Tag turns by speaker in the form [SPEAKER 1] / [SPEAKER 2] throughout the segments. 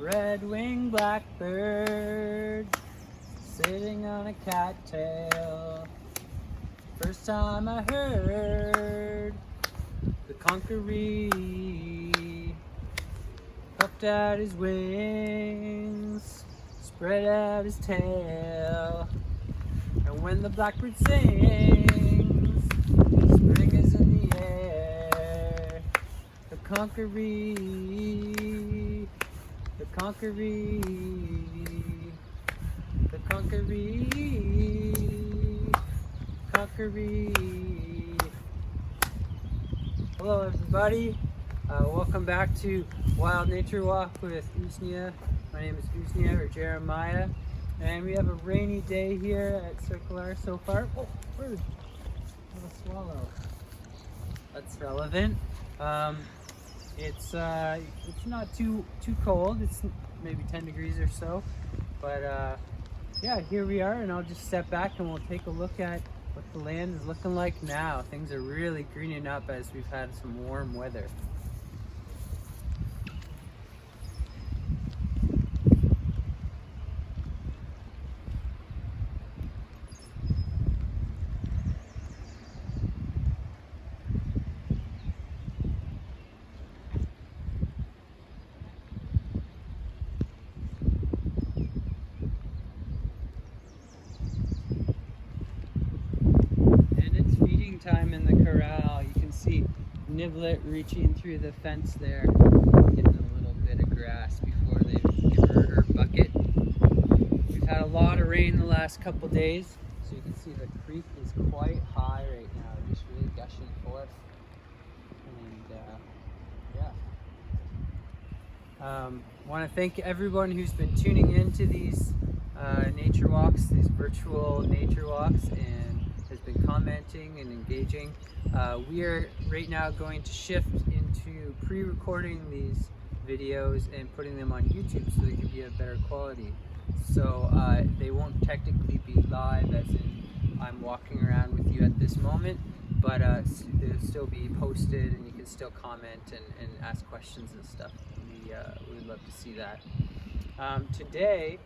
[SPEAKER 1] red-winged blackbird sitting on a cattail. First time I heard the conqueree puffed out his wings, spread out his tail, and when the blackbird sings, spring is in the air. The conqueree, the conqueree, the conqueree, conqueree. Hello everybody, welcome back to Wild Nature Walk with Uznea. My name is Uznea or Jeremiah, and we have a rainy day here at Circular so far. Oh, bird, little swallow. That's relevant. It's not too cold. It's maybe 10 degrees or so, but yeah, here we are, and I'll just step back and we'll take a look at what the land is looking like now. Things are really greening up as we've had some warm weather. Time in the corral. You can see Niblet reaching through the fence there, getting a little bit of grass before they give her bucket. We've had a lot of rain the last couple days, so you can see the creek is quite high right now, just really gushing forth. And want to thank everyone who's been tuning in to these nature walks, these virtual nature walks, and has been commenting and engaging. We are right now going to shift into pre-recording these videos and putting them on YouTube so they can be of better quality. So they won't technically be live as in I'm walking around with you at this moment, but they'll still be posted and you can still comment and ask questions and stuff. We'd love to see that. Today,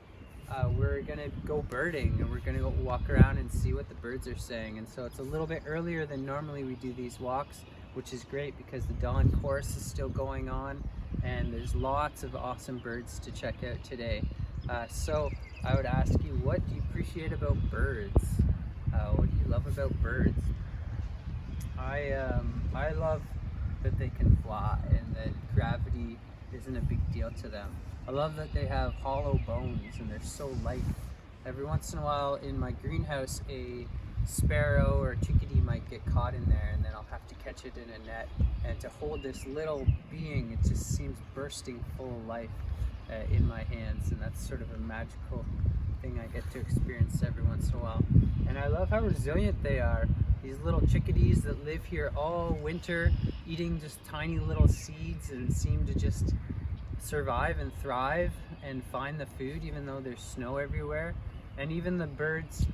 [SPEAKER 1] we're gonna go birding and we're gonna go walk around and see what the birds are saying. And so it's a little bit earlier than normally we do these walks, which is great because the dawn chorus is still going on and there's lots of awesome birds to check out today. So I would ask you, what do you appreciate about birds? What do you love about birds? I love that they can fly and that gravity isn't a big deal to them. I love that they have hollow bones and they're so light. Every once in a while in my greenhouse, a sparrow or a chickadee might get caught in there, and then I'll have to catch it in a net. And to hold this little being, it just seems bursting full of life in my hands, and that's sort of a magical thing I get to experience every once in a while. And I love how resilient they are. These little chickadees that live here all winter, eating just tiny little seeds, and seem to just survive and thrive and find the food even though there's snow everywhere. And even the birds,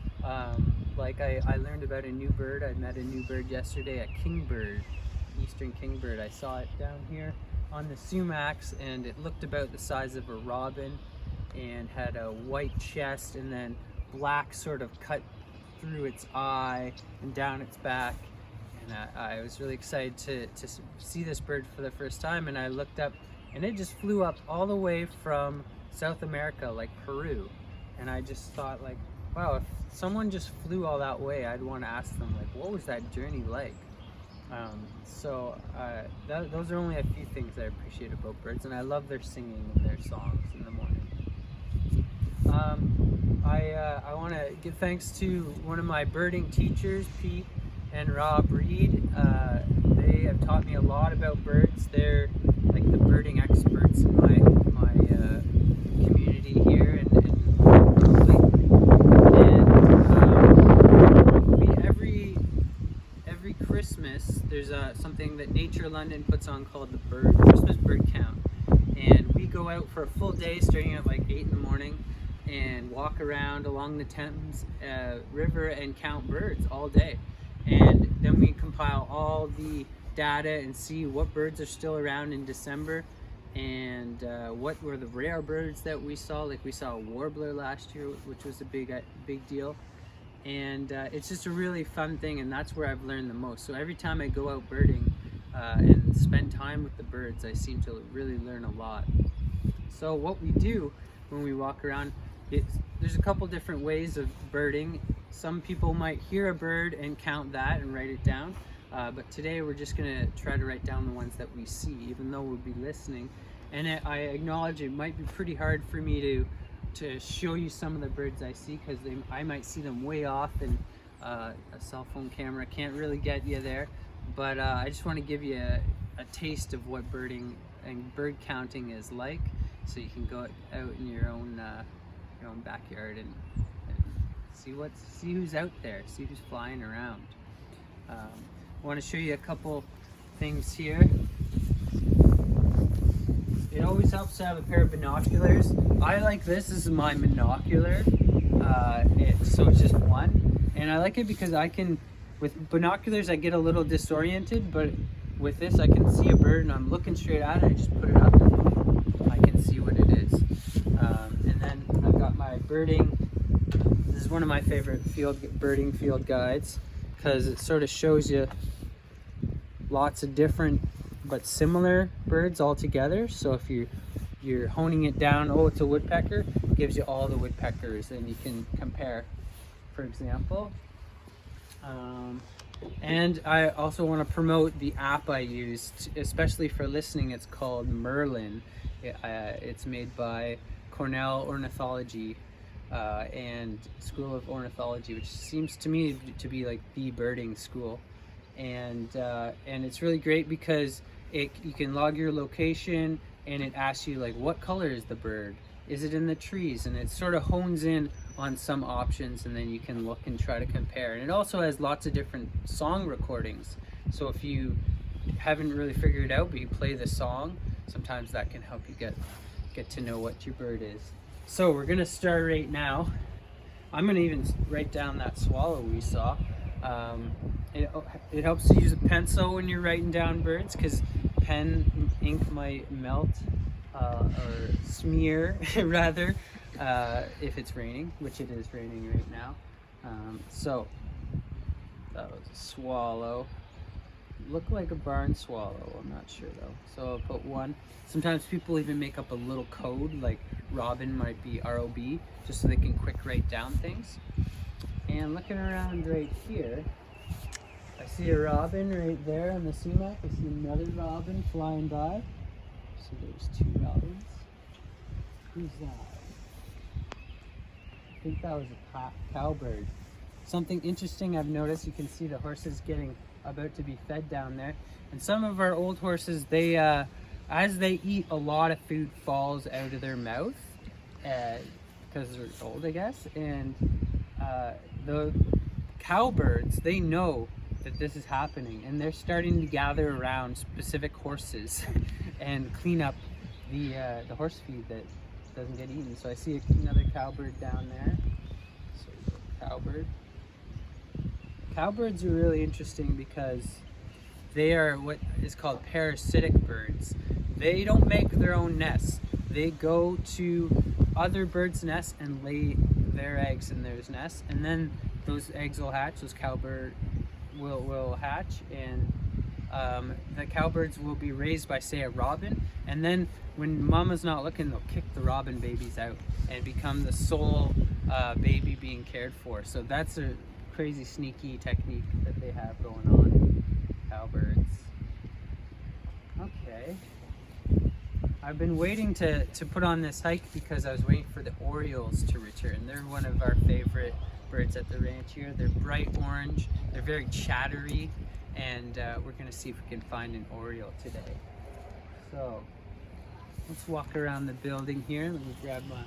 [SPEAKER 1] like I learned about a new bird. I met a new bird yesterday, a kingbird, eastern kingbird. I saw it down here on the sumacs, and it looked about the size of a robin and had a white chest and then black sort of cut through its eye and down its back. And I was really excited to see this bird for the first time, and I looked up and it just flew up all the way from South America, like Peru. And I just thought, like, wow, if someone just flew all that way, I'd want to ask them, like, what was that journey like? Those are only a few things I appreciate about birds, and I love their singing and their songs in the morning. I want to give thanks to one of my birding teachers, Pete and Rob Reed. They have taught me a lot about birds. They're like the birding experts in my community here and locally. And every Christmas there's something that Nature London puts on called the Christmas bird count, and we go out for a full day starting at like 8 in the morning and walk around along the Thames River and count birds all day. And then we compile all the data and see what birds are still around in December and what were the rare birds that we saw. Like we saw a warbler last year, which was a big deal. And it's just a really fun thing, and that's where I've learned the most. So every time I go out birding and spend time with the birds, I seem to really learn a lot. So what we do when we walk around, there's a couple different ways of birding. Some people might hear a bird and count that and write it down, but today we're just gonna try to write down the ones that we see, even though we'll be listening. And I acknowledge it might be pretty hard for me to show you some of the birds I see, because I might see them way off, and a cell phone camera can't really get you there. But I just want to give you a taste of what birding and bird counting is like, so you can go out in your own backyard and see who's out there, see who's flying around. I want to show you a couple things here. It always helps to have a pair of binoculars. I like this is my monocular, so it's just one. And I like it because with binoculars I get a little disoriented, but with this I can see a bird and I'm looking straight at it, I just put it up and I can see what it is. And then I've got my birding. This is one of my favorite birding field guides, because it sort of shows you lots of different but similar birds all together. So if you're honing it down, oh, it's a woodpecker, it gives you all the woodpeckers and you can compare, for example. And I also want to promote the app I use, especially for listening. It's called Merlin. It's made by Cornell Ornithology and School of Ornithology, which seems to me to be like the birding school. And it's really great because you can log your location, and it asks you like, what color is the bird? Is it in the trees? And it sort of hones in on some options, and then you can look and try to compare. And it also has lots of different song recordings. So if you haven't really figured it out, but you play the song, sometimes that can help you get to know what your bird is. So we're gonna start right now. I'm gonna even write down that swallow we saw. It helps to use a pencil when you're writing down birds, because pen ink might melt or smear rather if it's raining, which it is raining right now. So that was a swallow. Looked like a barn swallow, I'm not sure though. So I'll put one. Sometimes people even make up a little code, like robin might be ROB, just so they can quick write down things. And looking around right here, I see a robin right there on the sumac. I see another robin flying by. So there's two robins. Who's that? I think that was a cowbird. Something interesting I've noticed, you can see the horses about to be fed down there. And some of our old horses, they as they eat, a lot of food falls out of their mouth because they're old, I guess. And the cowbirds, they know that this is happening, and they're starting to gather around specific horses and clean up the horse feed that doesn't get eaten. So I see another cowbird down there. So cowbird. Cowbirds are really interesting because they are what is called parasitic birds. They don't make their own nests. They go to other birds' nests and lay their eggs in those nests, and then those eggs will hatch. Those cowbird will hatch, and the cowbirds will be raised by, say, a robin, and then when mama's not looking, they'll kick the robin babies out and become the sole baby being cared for. So that's a crazy sneaky technique that they have going on, cowbirds. Okay, I've been waiting to put on this hike because I was waiting for the orioles to return. They're one of our favorite birds at the ranch here. They're bright orange, they're very chattery, and we're gonna see if we can find an oriole today. So let's walk around the building here. Let me grab my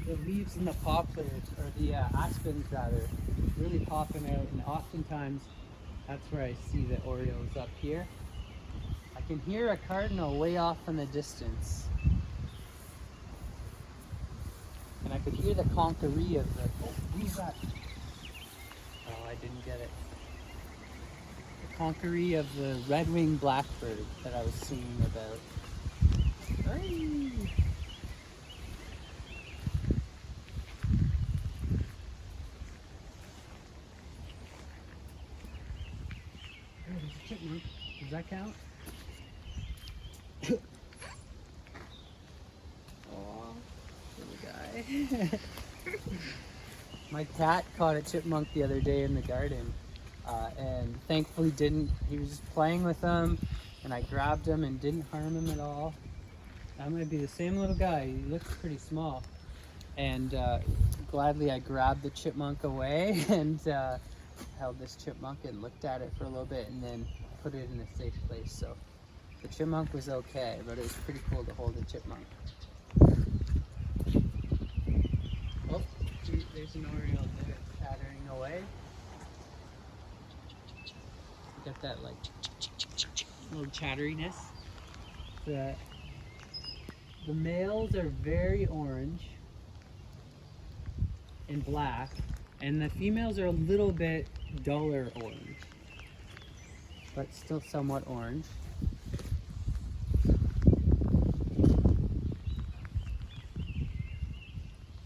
[SPEAKER 1] the leaves in the poplars, or the aspens rather, really popping out, and oftentimes that's where I see the orioles, up here. I can hear a cardinal way off in the distance, and I could hear the conkery of the, oh, who's that? Oh, I didn't get it. The conkery of the red-winged blackbird that I was singing about. Hey. Oh, there's a chipmunk. Does that count? Oh, little guy. My cat caught a chipmunk the other day in the garden, and thankfully didn't. He was just playing with them, and I grabbed him and didn't harm him at all. That might be the same little guy. He looks pretty small. And gladly I grabbed the chipmunk away and held this chipmunk and looked at it for a little bit and then put it in a safe place. So the chipmunk was okay, but it was pretty cool to hold a chipmunk. Oh, there's an oriole there chattering away. You got that like little chatteriness. The males are very orange and black, and the females are a little bit duller orange, but still somewhat orange. So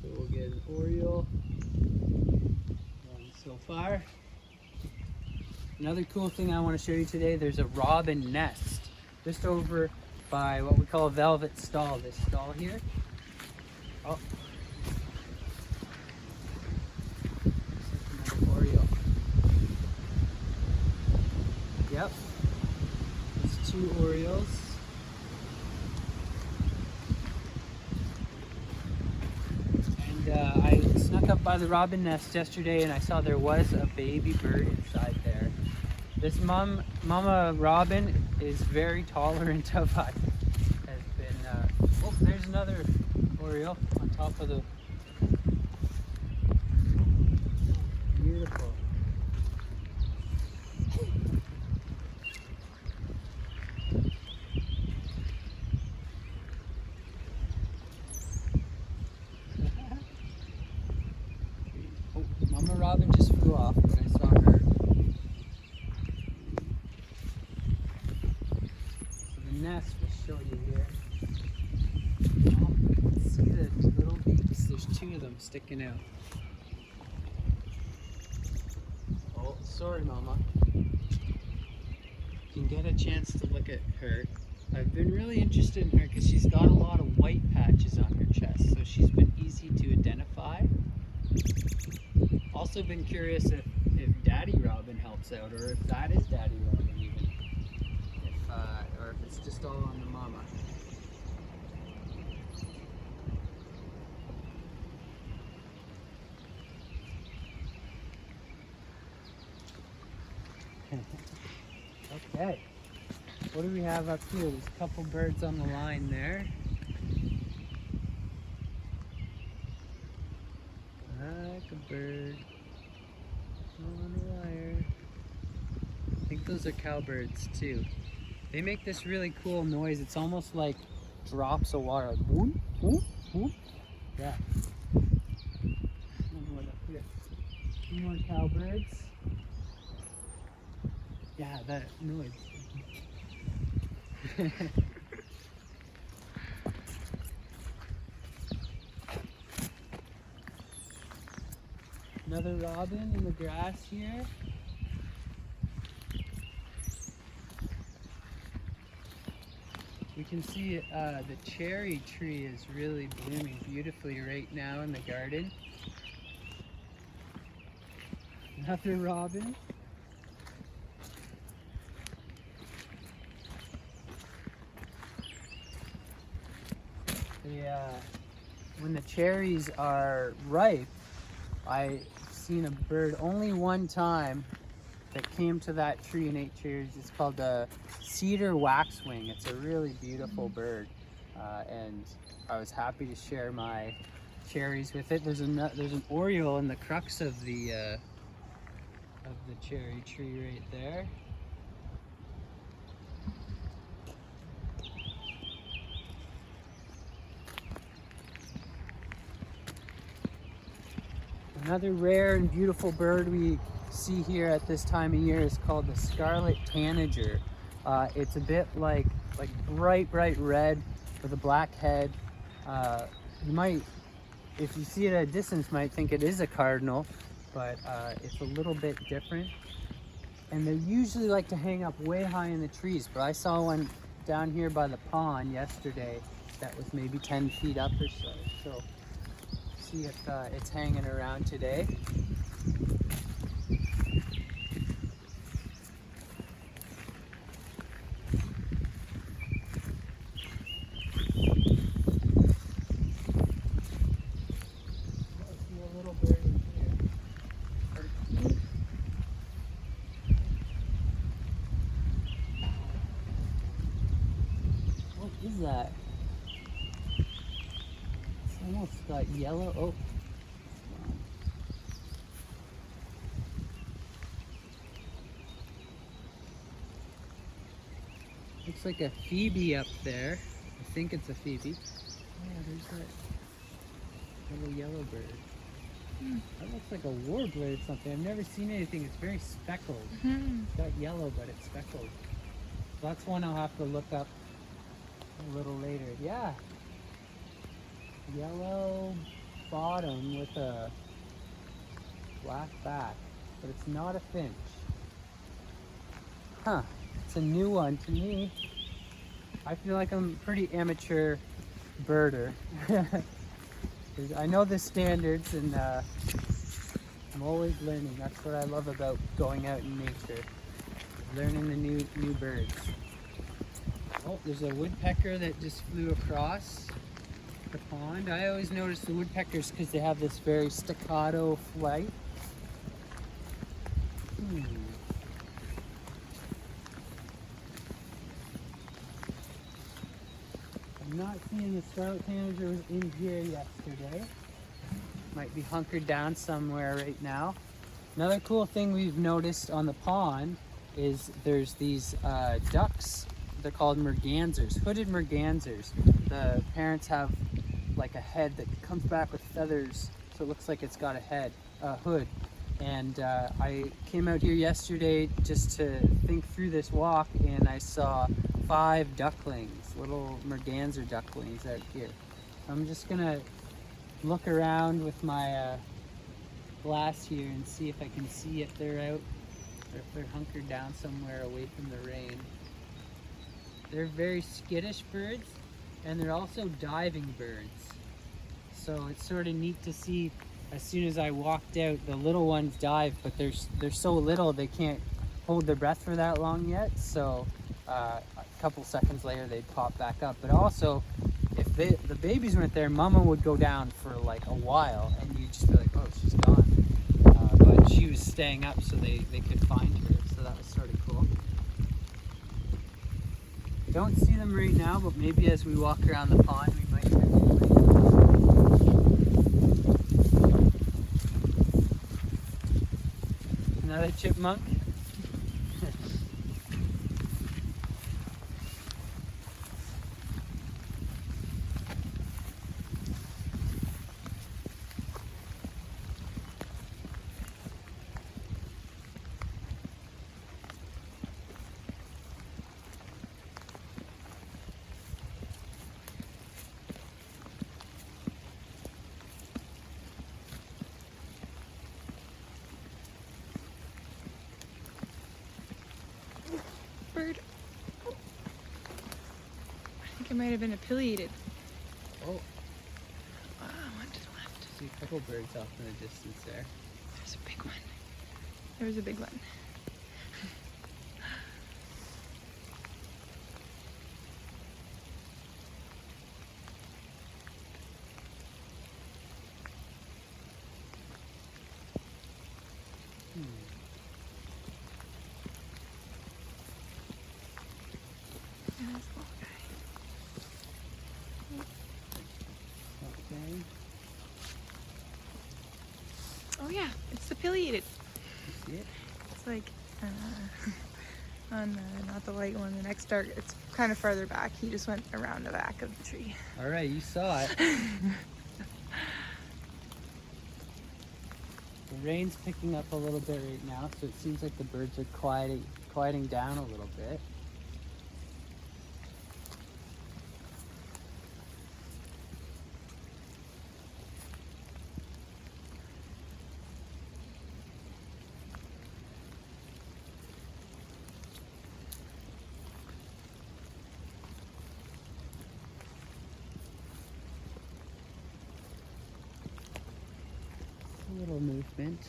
[SPEAKER 1] we'll get an oriole one so far. Another cool thing I want to show you today, there's a robin nest just over by what we call a velvet stall, this stall here. Oh. Oriole. Yep, it's 2 orioles. And I snuck up by the robin nest yesterday and I saw there was a baby bird inside there. This mama robin is very tolerant of us. Has been, oh, there's another oriole on top of the, beautiful. Oh, mama robin just flew off, but I saw her. So the nest, we'll show you here. Oh, you can see the little beaks. There's 2 of them sticking out. Oh, sorry, mama. You can get a chance to look at her. I've been really interested in her because she's got a lot of white patches on her chest, so she's been easy to identify. Also been curious if Daddy Robin helps out, or if that is Daddy Robin even, or if it's just all on the mama. Okay, what do we have up here? There's a couple birds on the line there. Like a bird on a wire. I think those are cowbirds too. They make this really cool noise. It's almost like drops of water. Like whoop, whoop, whoop. Yeah. A few more cowbirds. Yeah, that noise. Another robin in the grass here. We can see the cherry tree is really blooming beautifully right now in the garden. Another robin. When the cherries are ripe, I've seen a bird only one time that came to that tree and ate cherries. It's called the cedar waxwing. It's a really beautiful bird, and I was happy to share my cherries with it. There's an oriole in the crux of the cherry tree right there. Another rare and beautiful bird we see here at this time of year is called the scarlet tanager. It's a bit like bright red with a black head. You might, if you see it at a distance, might think it is a cardinal, but it's a little bit different. And they usually like to hang up way high in the trees, but I saw one down here by the pond yesterday that was maybe 10 feet up or so. So see if it's hanging around today. What is that? It's almost got yellow. Oh. Looks like a phoebe up there. I think it's a phoebe. Oh, there's that little yellow bird. That looks like a warbler or something. I've never seen anything. It's very speckled. It's got yellow, but it's speckled. So that's one I'll have to look up a little later. Yeah. Yellow bottom with a black back, but it's not a finch. Huh. It's a new one to me. I feel like I'm a pretty amateur birder. I know the standards, and I'm always learning. That's what I love about going out in nature, learning the new birds. Oh, there's a woodpecker that just flew across the pond. I always notice the woodpeckers because they have this very staccato flight. I'm not seeing the scarlet tanager was in here yesterday. Might be hunkered down somewhere right now. Another cool thing we've noticed on the pond is there's these ducks. They're called mergansers, hooded mergansers. The parents have like a head that comes back with feathers, so it looks like it's got a hood. And I came out here yesterday just to think through this walk, and I saw 5 ducklings, little merganser ducklings out here. I'm just gonna look around with my glass here and see if I can see if they're out or if they're hunkered down somewhere away from the rain. They're very skittish birds, and they're also diving birds. So it's sort of neat to see. As soon as I walked out, the little ones dive, but they're so little they can't hold their breath for that long yet. So a couple seconds later they'd pop back up. But also, if the babies weren't there, Mama would go down for like a while, and you'd just be like, oh, she's gone. But she was staying up so they could find her. So that was sort of cool. Don't see them right now, but maybe as we walk around the pond, we might catch them. Another chipmunk.
[SPEAKER 2] Bird. Oh. I think it might have been a pileated.
[SPEAKER 1] Oh.
[SPEAKER 2] One to the left.
[SPEAKER 1] See a couple birds off in the distance there.
[SPEAKER 2] There's a big one. There was a big one. And this little guy.
[SPEAKER 1] Okay.
[SPEAKER 2] Oh yeah, it's the pileated.
[SPEAKER 1] You see it?
[SPEAKER 2] It's like on not the light one, the next dark. It's kind of farther back. He just went around the back of the tree.
[SPEAKER 1] All right, you saw it. The rain's picking up a little bit right now, so it seems like the birds are quieting down a little bit. A little movement.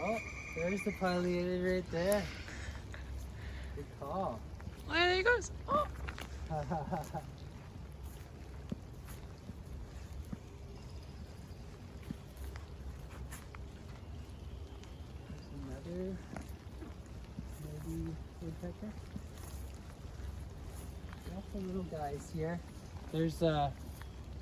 [SPEAKER 1] Oh, there's the pileated right there. Good call.
[SPEAKER 2] Oh, there he goes. Oh.
[SPEAKER 1] There's another maybe woodpecker. Lots of little guys here. There's the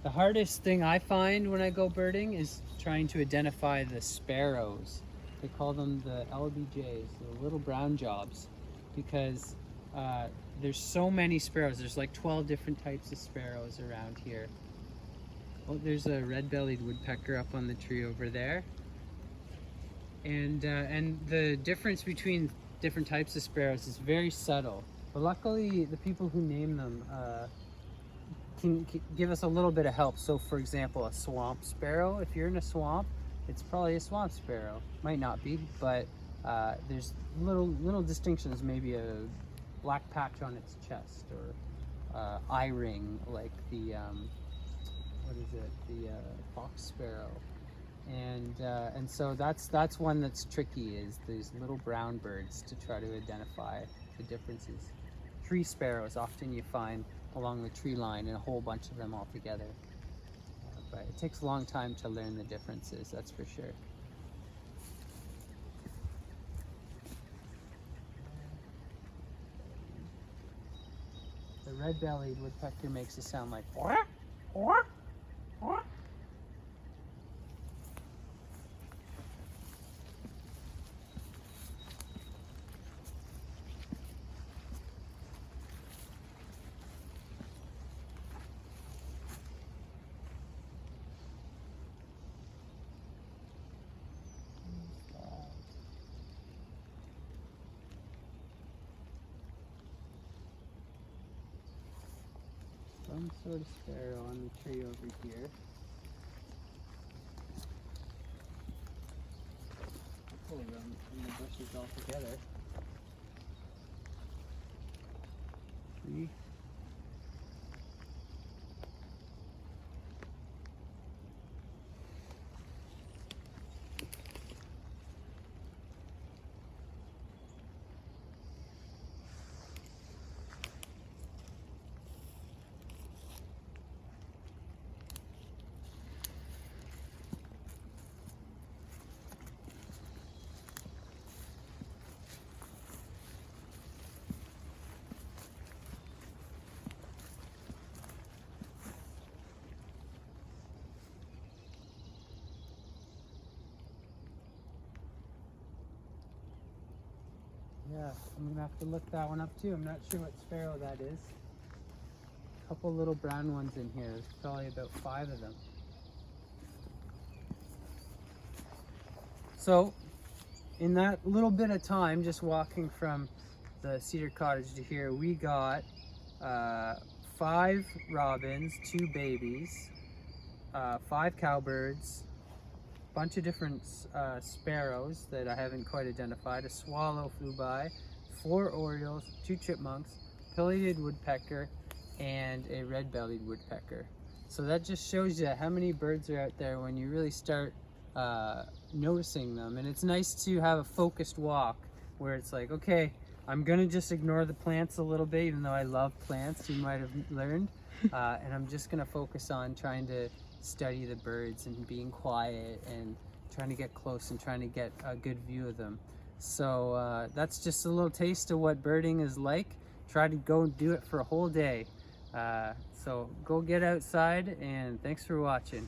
[SPEAKER 1] hardest thing I find when I go birding is trying to identify the sparrows. They call them the LBJs, the little brown jobs, because there's so many sparrows. There's like 12 different types of sparrows around here. Oh, there's a red-bellied woodpecker up on the tree over there. And the difference between different types of sparrows is very subtle. But luckily, the people who name them can give us a little bit of help. So for example, a swamp sparrow, if you're in a swamp, it's probably a swamp sparrow. Might not be, but there's little distinctions, maybe a black patch on its chest, or eye ring, like the what is it, the fox sparrow. And so that's one that's tricky, is these little brown birds, to try to identify the differences. Tree sparrows often you find along the tree line, and a whole bunch of them all together. But it takes a long time to learn the differences, that's for sure. The red-bellied woodpecker makes a sound like "Wah, wah, wah." Some sort of sparrow on the tree over here. Pull them in the bushes all together. Three. Yeah, I'm gonna have to look that one up too. I'm not sure what sparrow that is. A couple little brown ones in here. There's probably about 5 of them. So, in that little bit of time, just walking from the cedar cottage to here, we got 5 robins, 2 babies, 5 cowbirds, bunch of different sparrows that I haven't quite identified. A swallow flew by, 4 orioles, 2 chipmunks, pileated woodpecker, and a red-bellied woodpecker. So that just shows you how many birds are out there when you really start noticing them. And it's nice to have a focused walk where it's like, okay, I'm gonna just ignore the plants a little bit, even though I love plants, you might have learned, and I'm just gonna focus on trying to study the birds and being quiet and trying to get close and trying to get a good view of them. So that's just a little taste of what birding is like. Try to go do it for a whole day. So go get outside, and thanks for watching.